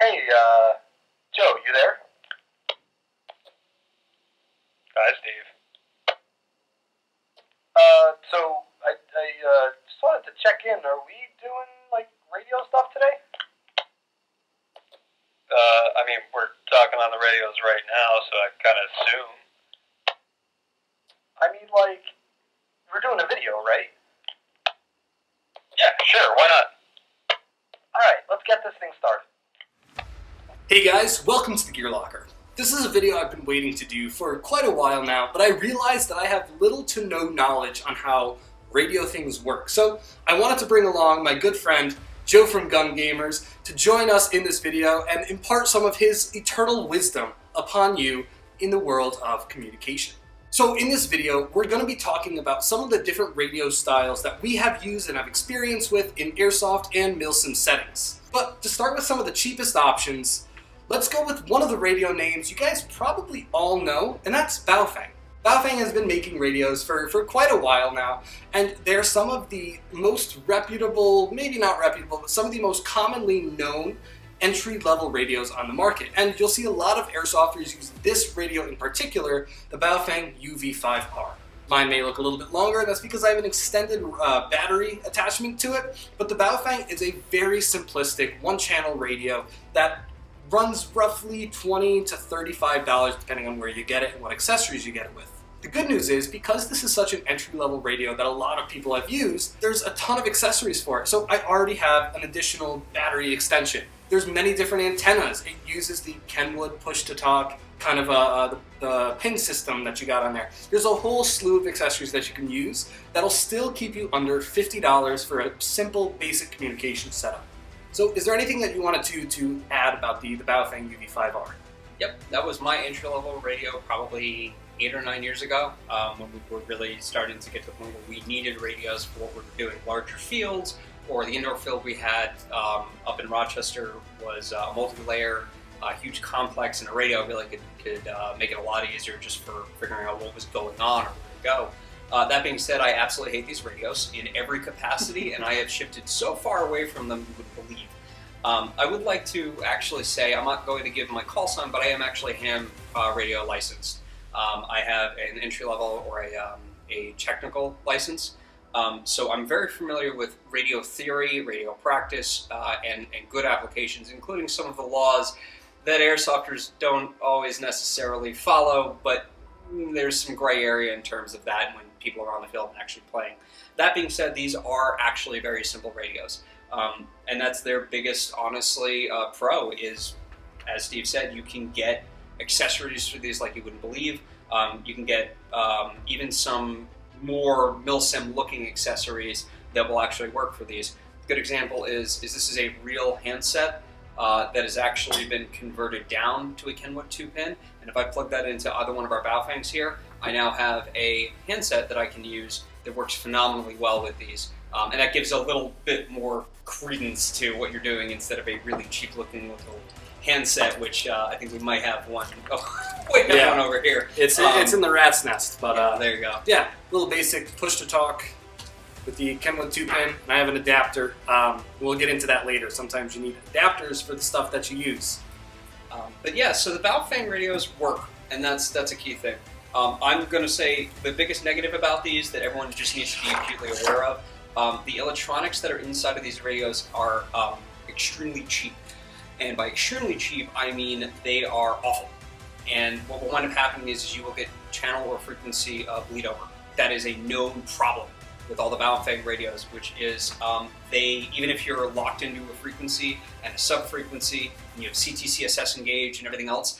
Hey, Joe, you there? Hi, Steve. So I just wanted to check in. Are we doing, radio stuff today? We're talking on the radios right now, so I kind of assume. We're doing a video, right? Yeah, sure, why not? Alright, let's get this thing started. Hey guys, welcome to The.Gear.Locker. This is a video I've been waiting to do for quite a while now, but I realized that I have little to no knowledge on how radio things work. So I wanted to bring along my good friend, Joe from Gun Gamers, to join us in this video and impart some of his eternal wisdom upon you in the world of communication. So in this video, we're going to be talking about some of the different radio styles that we have used and have experience with in Airsoft and Milsim settings. But to start with some of the cheapest options, let's go with one of the radio names you guys probably all know, and that's Baofeng. Baofeng has been making radios for quite a while now, and they're some of the most reputable, maybe not reputable, but some of the most commonly known entry-level radios on the market. And you'll see a lot of airsofters use this radio in particular, the Baofeng UV5R. Mine may look a little bit longer, and that's because I have an extended battery attachment to it, but the Baofeng is a very simplistic one-channel radio that runs roughly $20 to $35 depending on where you get it and what accessories you get it with. The good news is, because this is such an entry-level radio that a lot of people have used, there's a ton of accessories for it. So I already have an additional battery extension. There's many different antennas. It uses the Kenwood push-to-talk kind of the pin system that you got on there. There's a whole slew of accessories that you can use that'll still keep you under $50 for a simple basic communication setup. So is there anything that you wanted to add about the Baofeng UV5R? Yep, that was my entry-level radio probably 8 or 9 years ago, when we were really starting to get to the point where we needed radios for what we were doing. Larger fields, or the indoor field we had up in Rochester was a multi-layer, huge complex, and a radio really could make it a lot easier just for figuring out what was going on or where to go. That being said, I absolutely hate these radios in every capacity, and I have shifted so far away from them you would believe. I would like to actually say, I'm not going to give my call sign, but I am actually ham radio licensed. I have an entry-level or a technical license, so I'm very familiar with radio theory, radio practice, and good applications, including some of the laws that airsofters don't always necessarily follow, but there's some gray area in terms of that when people are on the field and actually playing. That being said, these are actually very simple radios, and that's their biggest, honestly, pro is, as Steve said, you can get accessories for these like you wouldn't believe. You can get even some more Milsim looking accessories that will actually work for these. A good example is this is a real handset that has actually been converted down to a Kenwood 2-pin, and if I plug that into either one of our Baofengs here, I now have a handset that I can use that works phenomenally well with these. And that gives a little bit more credence to what you're doing instead of a really cheap looking little handset, which I think we might have one. Oh, wait, yeah. One over here. It's in the rat's nest, but yeah, there you go. Yeah, little basic push-to-talk with the Kenwood 2-pin, and I have an adapter. We'll get into that later. Sometimes you need adapters for the stuff that you use. But yeah, so the Baofeng radios work, and that's a key thing. I'm going to say the biggest negative about these that everyone just needs to be acutely aware of, the electronics that are inside of these radios are extremely cheap. And by extremely cheap, I mean they are awful. And what will wind up happening is you will get channel or frequency bleed over. That is a known problem with all the Baofeng radios, which is even if you're locked into a frequency and a sub-frequency, and you have CTCSS engaged and everything else,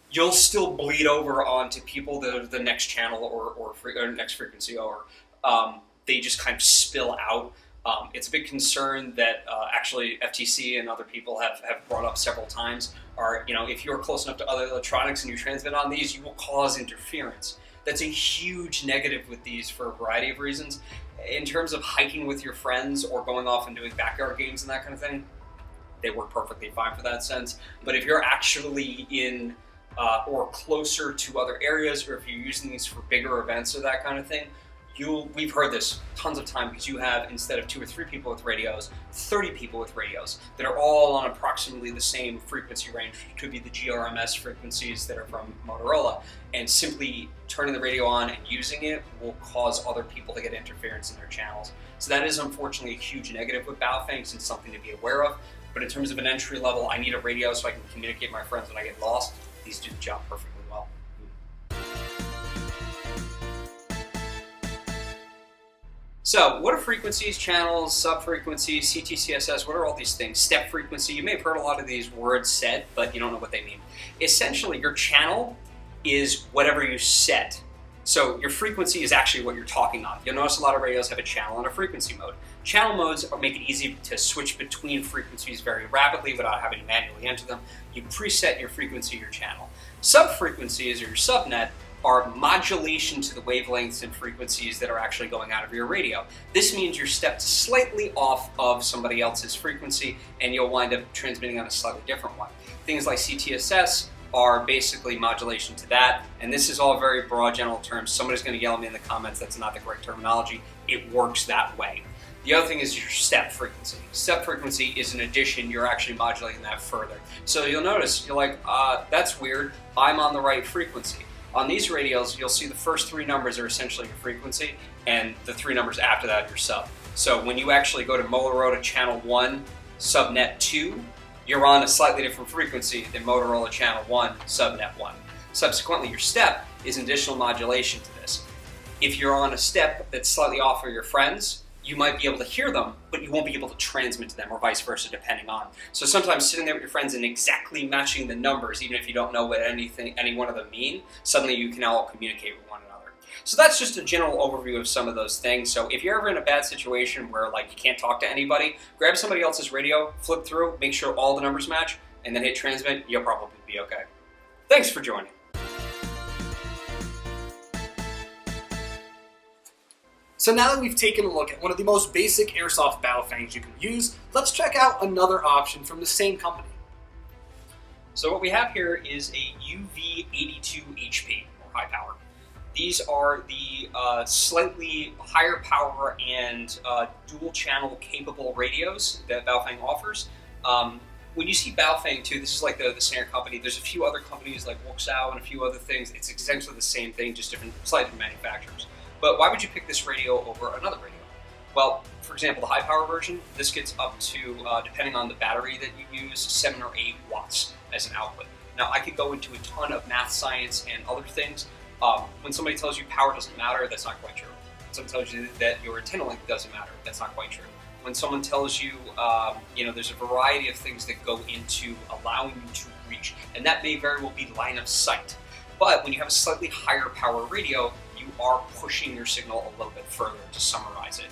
you'll still bleed over onto people that are the next channel or next frequency over. They just kind of spill out. It's a big concern that actually FTC and other people have brought up several times. If you're close enough to other electronics and you transmit on these, you will cause interference. That's a huge negative with these for a variety of reasons. In terms of hiking with your friends or going off and doing backyard games and that kind of thing, they work perfectly fine for that sense. But if you're actually in or closer to other areas, or if you're using these for bigger events or that kind of thing, we've heard this tons of time because you have, instead of 2 or 3 people with radios, 30 people with radios that are all on approximately the same frequency range, which could be the GRMS frequencies that are from Motorola, and simply turning the radio on and using it will cause other people to get interference in their channels. So that is unfortunately a huge negative with Baofeng, and something to be aware of. But in terms of an entry level, I need a radio so I can communicate with my friends when I get lost. These do the job perfectly well. So what are frequencies, channels, sub-frequencies, CTCSS, what are all these things? Step frequency, you may have heard a lot of these words said, but you don't know what they mean. Essentially, your channel is whatever you set. So your frequency is actually what you're talking on. You'll notice a lot of radios have a channel and a frequency mode. Channel modes make it easy to switch between frequencies very rapidly without having to manually enter them. You preset your frequency, your channel. Sub-frequencies, or your subnet, are modulation to the wavelengths and frequencies that are actually going out of your radio. This means you're stepped slightly off of somebody else's frequency and you'll wind up transmitting on a slightly different one. Things like CTSS are basically modulation to that, and this is all very broad general terms. Somebody's going to yell at me in the comments that's not the correct terminology. It works that way. The other thing is your step frequency. Step frequency is an addition. You're actually modulating that further. So you'll notice, you're like, that's weird. I'm on the right frequency. On these radios, you'll see the first 3 numbers are essentially your frequency, and the 3 numbers after that are your sub. So when you actually go to Motorola channel 1, subnet 2, you're on a slightly different frequency than Motorola channel 1, subnet 1. Subsequently, your step is an additional modulation to this. If you're on a step that's slightly off of your friends, you might be able to hear them, but you won't be able to transmit to them, or vice versa, depending on. So sometimes sitting there with your friends and exactly matching the numbers, even if you don't know what any one of them mean, suddenly you can all communicate with one another. So that's just a general overview of some of those things. So if you're ever in a bad situation where like you can't talk to anybody, grab somebody else's radio, flip through, make sure all the numbers match, and then hit transmit, you'll probably be okay. Thanks for joining. So now that we've taken a look at one of the most basic airsoft Baofengs you can use, let's check out another option from the same company. So what we have here is a UV82-HP, or high power. These are the slightly higher power and dual channel capable radios that Baofeng offers. When you see Baofeng too, this is like the standard company. There's a few other companies like Wuxao and a few other things. It's essentially the same thing, just slightly different manufacturers. But why would you pick this radio over another radio? Well, for example, the high power version, this gets up to, depending on the battery that you use, 7 or 8 watts as an output. Now, I could go into a ton of math, science, and other things. When somebody tells you power doesn't matter, that's not quite true. When someone tells you that your antenna length doesn't matter, that's not quite true. When someone tells you, there's a variety of things that go into allowing you to reach, and that may very well be line of sight. But when you have a slightly higher power radio, you are pushing your signal a little bit further, to summarize it.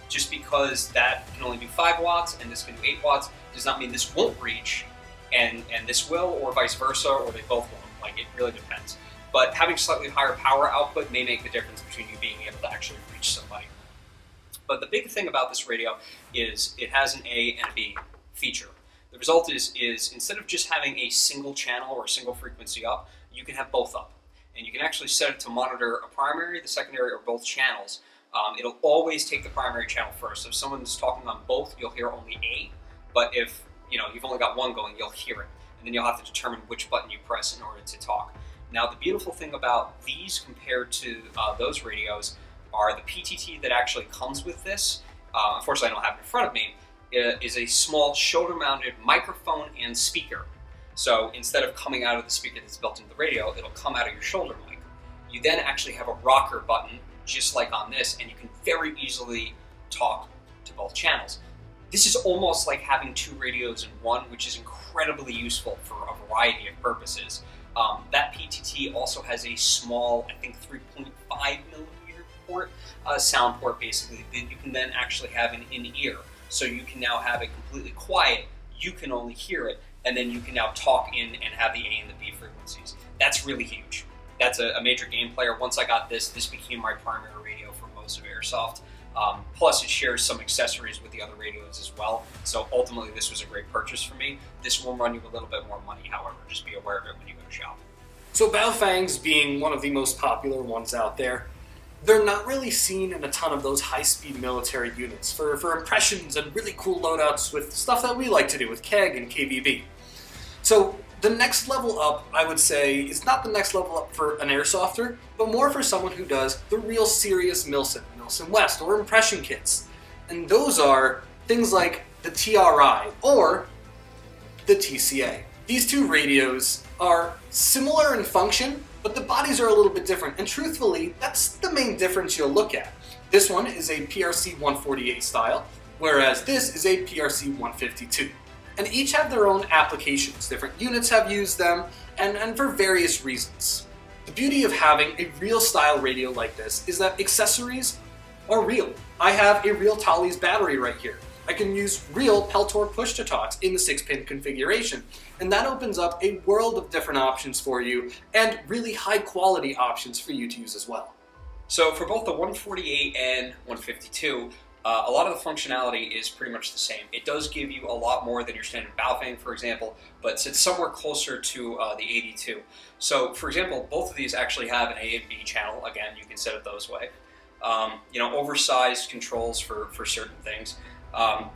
Just because that can only do 5 watts and this can do 8 watts does not mean this won't reach and this will, or vice versa, or they both won't. Like, it really depends. But having slightly higher power output may make the difference between you being able to actually reach somebody. But the big thing about this radio is it has an A and a B feature. The result is instead of just having a single channel or a single frequency up, you can have both up. And you can actually set it to monitor a primary, the secondary, or both channels. It'll always take the primary channel first. So if someone's talking on both, you'll hear only A. But if you've only got one going, you'll hear it. And then you'll have to determine which button you press in order to talk. Now, the beautiful thing about these compared to those radios are the PTT that actually comes with this. Unfortunately, I don't have it in front of me. Is a small shoulder-mounted microphone and speaker. So instead of coming out of the speaker that's built into the radio, it'll come out of your shoulder mic. You then actually have a rocker button, just like on this, and you can very easily talk to both channels. This is almost like having 2 radios in one, which is incredibly useful for a variety of purposes. That PTT also has a small, I think 3.5 millimeter port, sound port basically, that you can then actually have an in-ear. So you can now have it completely quiet, you can only hear it, and then you can now talk in and have the A and the B frequencies. That's really huge. That's a major game player. Once I got this became my primary radio for most of Airsoft. Plus it shares some accessories with the other radios as well. So ultimately this was a great purchase for me. This will run you a little bit more money, however. Just be aware of it when you go to shop. So Baofengs being one of the most popular ones out there, they're not really seen in a ton of those high-speed military units for impressions and really cool loadouts with stuff that we like to do with KEG and KBB. So the next level up, I would say, is not the next level up for an airsofter, but more for someone who does the real serious Milsim, Milsim West, or impression kits. And those are things like the TRI or the TCA. These two radios are similar in function, but the bodies are a little bit different, and truthfully, that's the main difference you'll look at. This one is a PRC 148 style, whereas this is a PRC 152. And each have their own applications. Different units have used them, and for various reasons. The beauty of having a real style radio like this is that accessories are real. I have a real Tolly's battery right here. I can use real Peltor push-to-talks in the 6-pin configuration, and that opens up a world of different options for you, and really high-quality options for you to use as well. So for both the 148 and 152, a lot of the functionality is pretty much the same. It does give you a lot more than your standard Baofeng, for example, but it's somewhere closer to the 82. So, for example, both of these actually have an A and B channel. Again, you can set it those way. Oversized controls for certain things.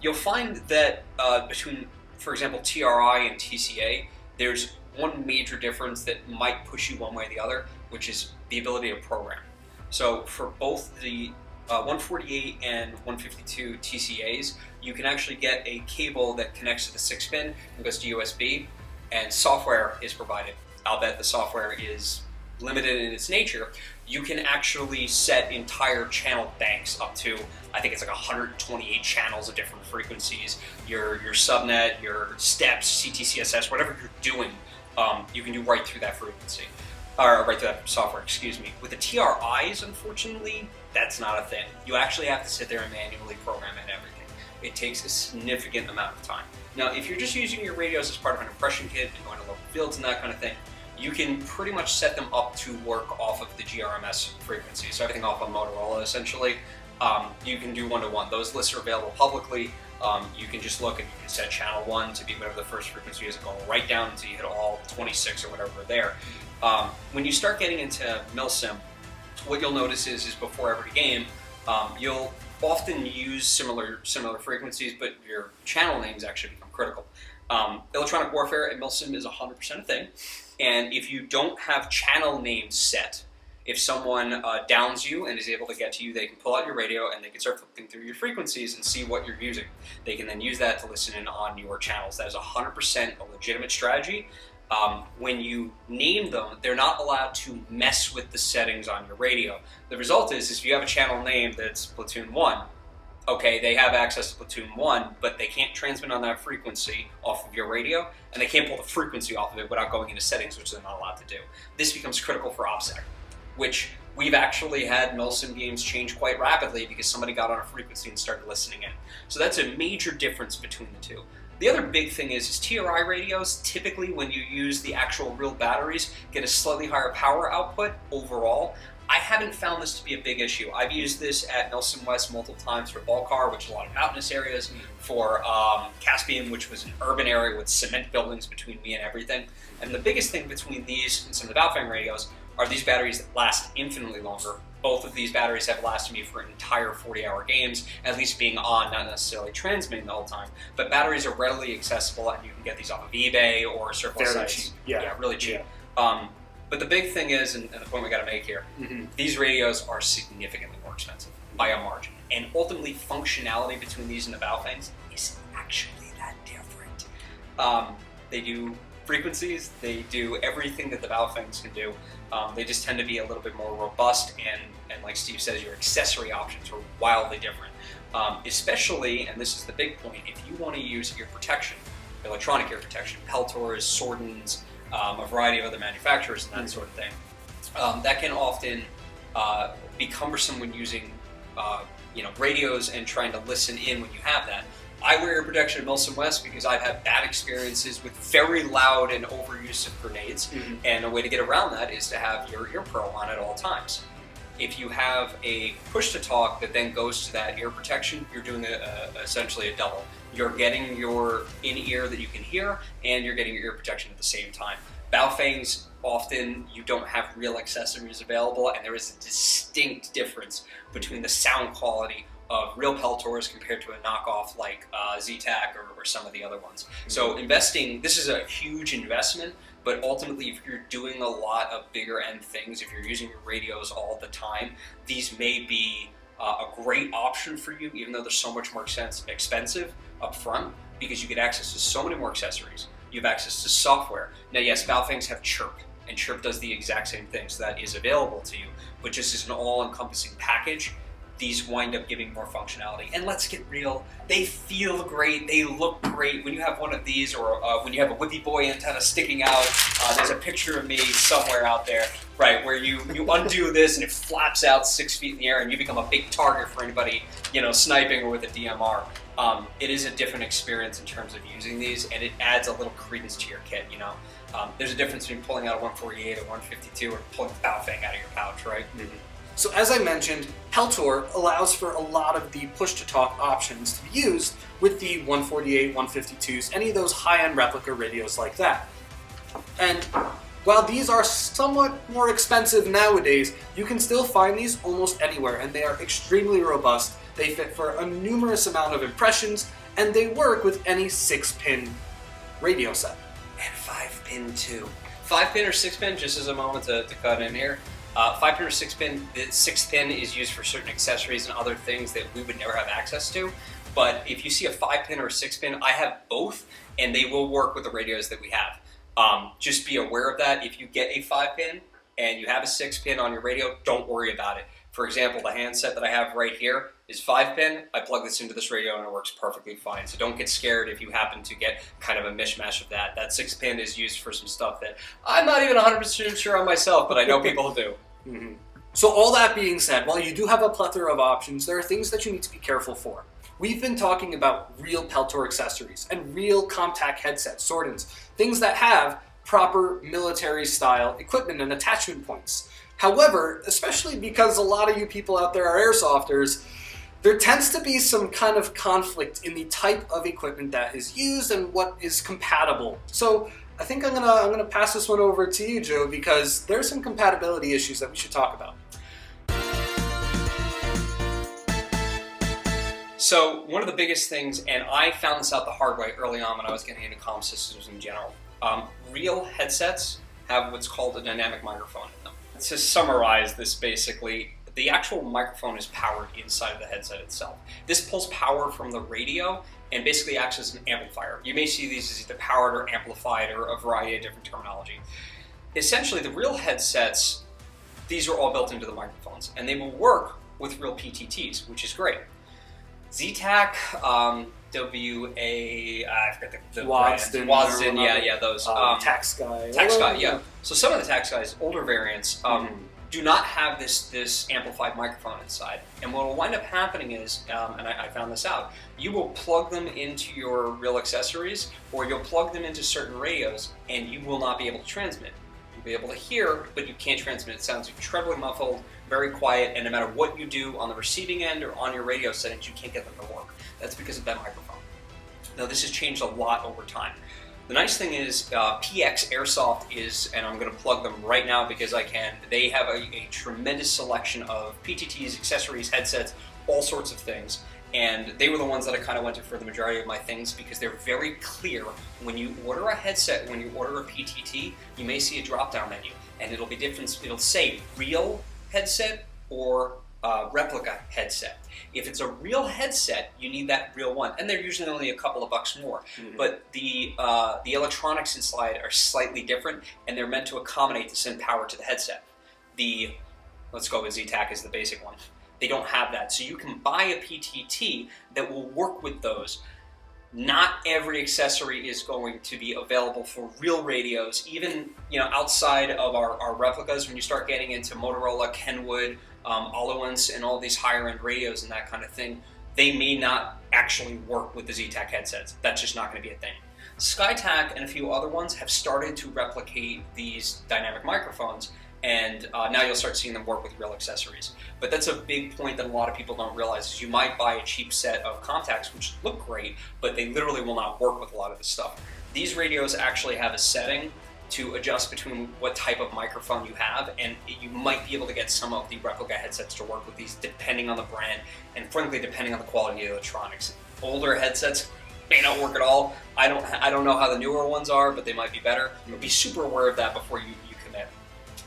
You'll find that between, for example, TRI and TCA, there's one major difference that might push you one way or the other, which is the ability to program. So for both the 148 and 152 TCAs, you can actually get a cable that connects to the 6-pin and goes to USB, and software is provided. I'll bet the software is limited in its nature. You can actually set entire channel banks up to, I think it's like 128 channels of different frequencies. Your subnet, your steps, CTCSS, whatever you're doing, you can do right through that frequency. Or right through that software, excuse me. With the TRIs, unfortunately, that's not a thing. You actually have to sit there and manually program in everything. It takes a significant amount of time. Now, if you're just using your radios as part of an impression kit and going to local fields and that kind of thing, you can pretty much set them up to work off of the GRMS frequency. So everything off of Motorola, essentially. You can do one-to-one. Those lists are available publicly. You can just look and you can set channel 1 to be whatever the first frequency is, and go right down until you hit all 26 or whatever are there. When you start getting into Milsim, what you'll notice is before every game, you'll often use similar frequencies, but your channel names actually become critical. Electronic warfare at Milsim is 100% a thing, and if you don't have channel names set, if someone downs you and is able to get to you, they can pull out your radio and they can start flipping through your frequencies and see what you're using. They can then use that to listen in on your channels. That is 100% a legitimate strategy. When you name them, they're not allowed to mess with the settings on your radio. The result is if you have a channel name that's Platoon 1, okay, they have access to Platoon 1, but they can't transmit on that frequency off of your radio, and they can't pull the frequency off of it without going into settings, which they're not allowed to do. This becomes critical for OPSEC, which we've actually had Milsim games change quite rapidly because somebody got on a frequency and started listening in. So that's a major difference between the two. The other big thing is TRI radios, typically when you use the actual real batteries, get a slightly higher power output overall. I haven't found this to be a big issue. I've used this at Milsim West multiple times for Balkar, which is a lot of mountainous areas, for Caspian, which was an urban area with cement buildings between me and everything. And the biggest thing between these and some of the Baofeng radios are these batteries that last infinitely longer. Both of these batteries have lasted me for entire 40-hour games, at least being on, not necessarily transmitting the whole time. But batteries are readily accessible, and you can get these off of eBay or surplus Very sites. cheap. Yeah, really cheap. Yeah. But the big thing is, and the point we got to make here, these radios are significantly more expensive by a margin. And ultimately, functionality between these and the Baofengs isn't actually that different. They do frequencies, they do everything that the Baofengs can do. They just tend to be a little bit more robust, and like Steve says, your accessory options are wildly different. Especially, and this is the big point, if you want to use ear protection, electronic ear protection, Peltors, Sordins, a variety of other manufacturers and that sort of thing, that can often be cumbersome when using radios and trying to listen in when you have that. I wear ear protection at Milsim West because I've had bad experiences with very loud and overuse of grenades, and a way to get around that is to have your ear pro on at all times. If you have a push-to-talk that then goes to that ear protection, you're doing essentially a double. You're getting your in-ear that you can hear, and you're getting your ear protection at the same time. Baofengs, often you don't have real accessories available, and there is a distinct difference between the sound quality of real Peltors compared to a knockoff like Z-Tac or some of the other ones. So investing, this is a huge investment, but ultimately if you're doing a lot of bigger end things, if you're using your radios all the time, these may be a great option for you, even though they're so much more expensive up front, because you get access to so many more accessories. You have access to software. Now yes, Baofengs have Chirp, and Chirp does the exact same thing, so that is available to you, but just as an all-encompassing package, these wind up giving more functionality. And let's get real, they feel great, they look great. When you have one of these, or when you have a Whippy Boy antenna sticking out, there's a picture of me somewhere out there, right, where you undo this and it flaps out 6 feet in the air and you become a big target for anybody, sniping or with a DMR. It is a different experience in terms of using these, and it adds a little credence to your kit, There's a difference between pulling out a 148 or 152 or pulling the Baofeng out of your pouch, right? Mm-hmm. So as I mentioned, Peltor allows for a lot of the push-to-talk options to be used with the 148, 152s, any of those high-end replica radios like that. And while these are somewhat more expensive nowadays, you can still find these almost anywhere, and they are extremely robust. They fit for a numerous amount of impressions, and they work with any 6-pin radio set. And 5-pin too. 5-pin or 6-pin, just as a moment to cut in here. 5-pin or 6-pin, the 6th pin is used for certain accessories and other things that we would never have access to. But if you see a 5-pin or a 6-pin, I have both, and they will work with the radios that we have. Just be aware of that. If you get a 5-pin and you have a 6-pin on your radio, don't worry about it. For example, the handset that I have right here is 5-pin. I plug this into this radio and it works perfectly fine. So don't get scared if you happen to get kind of a mishmash of that. That 6-pin is used for some stuff that I'm not even 100% sure on myself, but I know people do. Mm-hmm. So all that being said, while you do have a plethora of options, there are things that you need to be careful for. We've been talking about real Peltor accessories and real Comtac headsets, Sordins, things that have proper military-style equipment and attachment points. However, especially because a lot of you people out there are airsofters, there tends to be some kind of conflict in the type of equipment that is used and what is compatible. So I think I'm gonna pass this one over to you, Joe, because there's some compatibility issues that we should talk about. So one of the biggest things, and I found this out the hard way early on when I was getting into comm systems in general, real headsets have what's called a dynamic microphone in them. To summarize this basically, the actual microphone is powered inside of the headset itself. This pulls power from the radio and basically acts as an amplifier. You may see these as either powered or amplified or a variety of different terminology. Essentially, the real headsets, these are all built into the microphones, and they will work with real PTTs, which is great. Z-Tac, I forget the Wadston, yeah, those. TacSky. TacSky, yeah. So some of the TacSky's older variants do not have this amplified microphone inside. And what will wind up happening is, and I found this out, you will plug them into your real accessories, or you'll plug them into certain radios, and you will not be able to transmit. You'll be able to hear, but you can't transmit. It sounds incredibly muffled, very quiet, and no matter what you do on the receiving end or on your radio settings, you can't get them to work. That's because of that microphone. Now, this has changed a lot over time. The nice thing is PX Airsoft is, and I'm going to plug them right now because I can, they have a tremendous selection of PTTs, accessories, headsets, all sorts of things. And they were the ones that I kind of went to for the majority of my things because they're very clear. When you order a headset, when you order a PTT, you may see a drop-down menu. And it'll be different, it'll say real headset or replica headset. If it's a real headset, you need that real one, and they're usually only a couple of bucks more. Mm-hmm. But the electronics inside are slightly different, and they're meant to accommodate to send power to the headset. Let's go with Z-Tac as the basic one. They don't have that, so you can buy a PTT that will work with those. Not every accessory is going to be available for real radios, even outside of our replicas. When you start getting into Motorola, Kenwood, Allowance, and all these higher end radios and that kind of thing, they may not actually work with the Z-Tac headsets. That's just not going to be a thing. SkyTac and a few other ones have started to replicate these dynamic microphones, and now you'll start seeing them work with real accessories. But that's a big point that a lot of people don't realize is you might buy a cheap set of contacts which look great, but they literally will not work with a lot of this stuff. These radios actually have a setting to adjust between what type of microphone you have, and you might be able to get some of the Replica headsets to work with these depending on the brand, and frankly depending on the quality of the electronics. Older headsets may not work at all. I don't know how the newer ones are, but they might be better. But be super aware of that before you commit.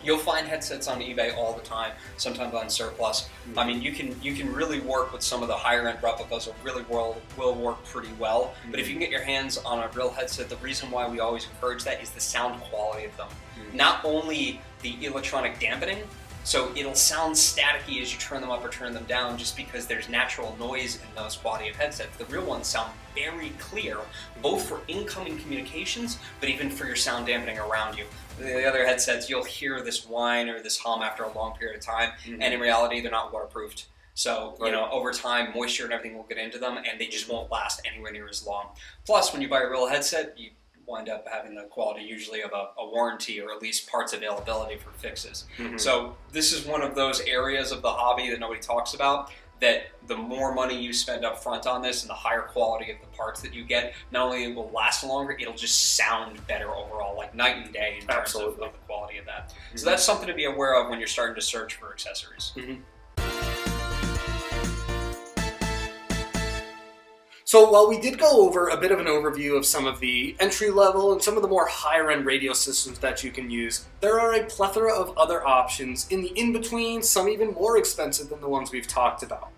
You'll find headsets on eBay all the time, sometimes on surplus. I mean, you can really work with some of the higher end replicas that really will work pretty well. But if you can get your hands on a real headset, the reason why we always encourage that is the sound quality of them. Not only the electronic dampening, so it'll sound staticky as you turn them up or turn them down just because there's natural noise in those quality of headsets. The real ones sound very clear, both for incoming communications, but even for your sound dampening around you. The other headsets, you'll hear this whine or this hum after a long period of time, and in reality, they're not waterproofed. So, you know, over time, moisture and everything will get into them, and they just won't last anywhere near as long. Plus, when you buy a real headset, you wind up having the quality usually of a warranty or at least parts availability for fixes. So this is one of those areas of the hobby that nobody talks about, that the more money you spend up front on this and the higher quality of the parts that you get, not only will last longer, it'll just sound better overall, like night and day in terms of the quality of that. So that's something to be aware of when you're starting to search for accessories. So while we did go over a bit of an overview of some of the entry-level and some of the more higher-end radio systems that you can use, there are a plethora of other options in the in-between, some even more expensive than the ones we've talked about.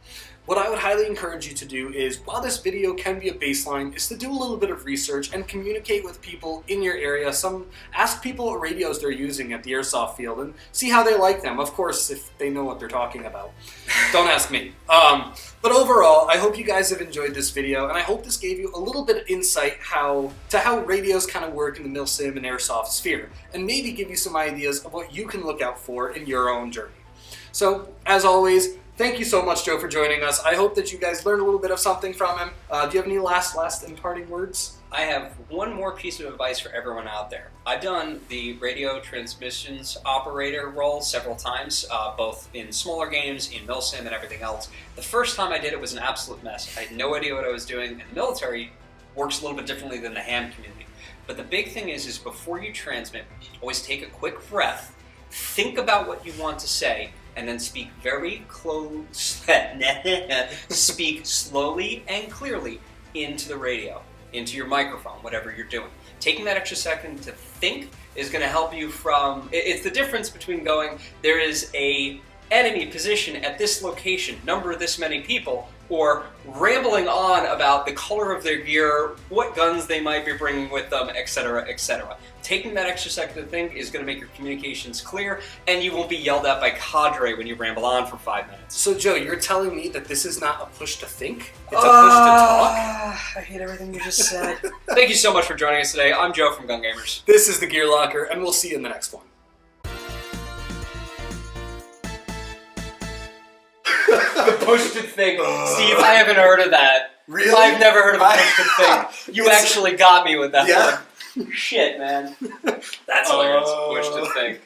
What I would highly encourage you to do is, while this video can be a baseline, is to do a little bit of research and communicate with people in your area. Ask people what radios they're using at the airsoft field and see how they like them. Of course, if they know what they're talking about. Don't ask me. But overall, I hope you guys have enjoyed this video, and I hope this gave you a little bit of insight to how radios kind of work in the Milsim and airsoft sphere, and maybe give you some ideas of what you can look out for in your own journey. So, as always, thank you so much, Joe, for joining us. I hope that you guys learned a little bit of something from him. Do you have any last imparting words? I have one more piece of advice for everyone out there. I've done the radio transmissions operator role several times, both in smaller games, in Milsim, and everything else. The first time I did it was an absolute mess. I had no idea what I was doing, and the military works a little bit differently than the ham community. But the big thing is before you transmit, always take a quick breath, think about what you want to say, and then speak very close, speak slowly and clearly into the radio, into your microphone, whatever you're doing. Taking that extra second to think is going to help you it's the difference between going, there is a enemy position at this location, number this many people, or rambling on about the color of their gear, what guns they might be bringing with them, etc., etc. Taking that extra second to think is going to make your communications clear, and you won't be yelled at by cadre when you ramble on for 5 minutes. So, Joe, you're telling me that this is not a push to think? It's a push to talk? I hate everything you just said. Thank you so much for joining us today. I'm Joe from Gun Gamers. This is the Gear.Locker, and we'll see you in the next one. The push to think. Steve, I haven't heard of that. Really? I've never heard of a push to think. You actually got me with that one. Yeah. Shit, man. That's hilarious. Push to think.